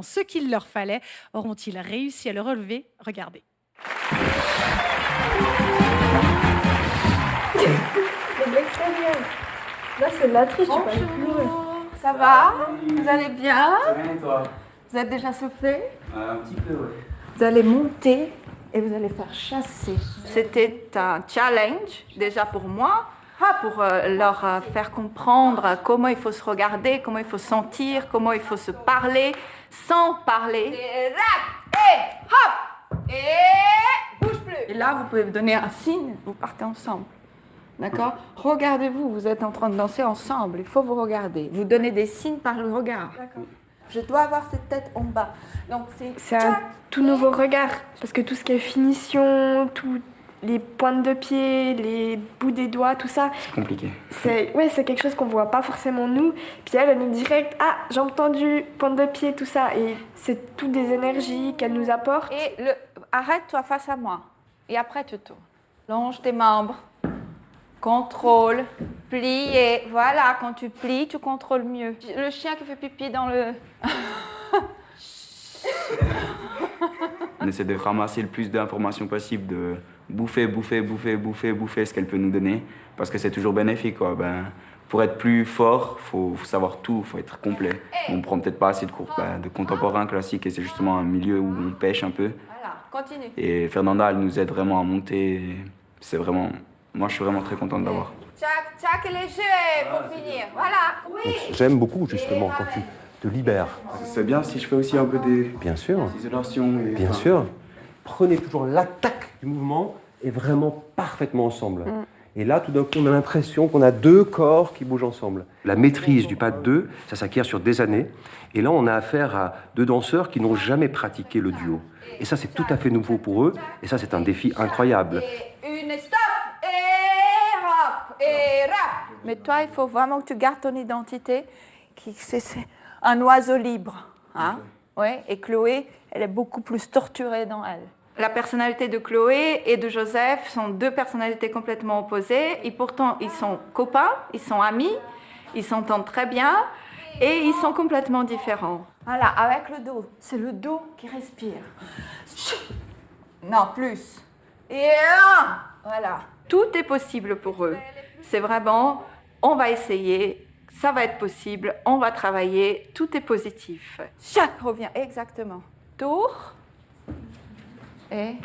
ce qu'il leur fallait. Auront-ils réussi à le relever? Regardez. C'est de l'extérieur. Là, c'est de la triche, tu peux aller plus loin. Ça va? Vous allez bien? Ça va et toi? Vous êtes déjà soufflé? Un petit peu, ouais. Vous allez monter et vous allez faire chasser. C'était un challenge déjà pour moi, pour leur faire comprendre comment il faut se regarder, comment il faut sentir, comment il faut se parler sans parler. Et hop! Et bouge plus. Et là, vous pouvez me donner un signe, vous partez ensemble. D'accord? Regardez-vous, vous êtes en train de danser ensemble, il faut vous regarder. Vous donnez des signes par le regard. D'accord. Je dois avoir cette tête en bas. Donc C'est un tout nouveau regard, parce que tout ce qui est finition, tous les pointes de pied, les bouts des doigts, tout ça, C'est compliqué. c'est quelque chose qu'on voit pas forcément nous. Puis elle nous dit direct, ah, jambes tendues, pointe de pied, tout ça. Et c'est toutes des énergies qu'elle nous apporte. Et arrête-toi face à moi. Et après, tu tournes. Longe tes membres. Contrôle. Plier. Voilà, quand tu plies, tu contrôles mieux. Le chien qui fait pipi dans le... On essaie de ramasser le plus d'informations possible, de bouffer ce qu'elle peut nous donner, parce que c'est toujours bénéfique, quoi. Pour être plus fort, faut savoir tout, faut être complet. On prend peut-être pas assez de cours de contemporain classique, et c'est justement un milieu où on pêche un peu. Voilà, continue. Et Fernanda, elle nous aide vraiment à monter. C'est vraiment... Moi, je suis vraiment très content de l'avoir. Tchac et les jeux pour finir. Voilà. Oui. J'aime beaucoup, justement, quand tu te libères. C'est bien si je fais aussi un peu des Bien sûr, isolations. bien sûr. Prenez toujours l'attaque du mouvement et vraiment parfaitement ensemble. Et là, tout d'un coup, on a l'impression qu'on a deux corps qui bougent ensemble. La maîtrise du pas de deux, ça s'acquiert sur des années. Et là, on a affaire à deux danseurs qui n'ont jamais pratiqué le duo. Et ça, c'est tout à fait nouveau pour eux. Et ça, c'est un défi incroyable. Et une stop. Et hop. Et rap. Mais toi, il faut vraiment que tu gardes ton identité. C'est un oiseau libre. Hein? Ouais. Et Chloé, elle est beaucoup plus torturée dans elle. La personnalité de Chloé et de Joseph sont deux personnalités complètement opposées. Et pourtant, ils sont copains, ils sont amis, ils s'entendent très bien. Et ils sont complètement différents. Voilà, avec le dos. C'est le dos qui respire. Non, plus. Et un. Voilà. Tout est possible pour eux. C'est vraiment, on va essayer, ça va être possible, on va travailler, tout est positif. Chaque revient, exactement. Tour. Et...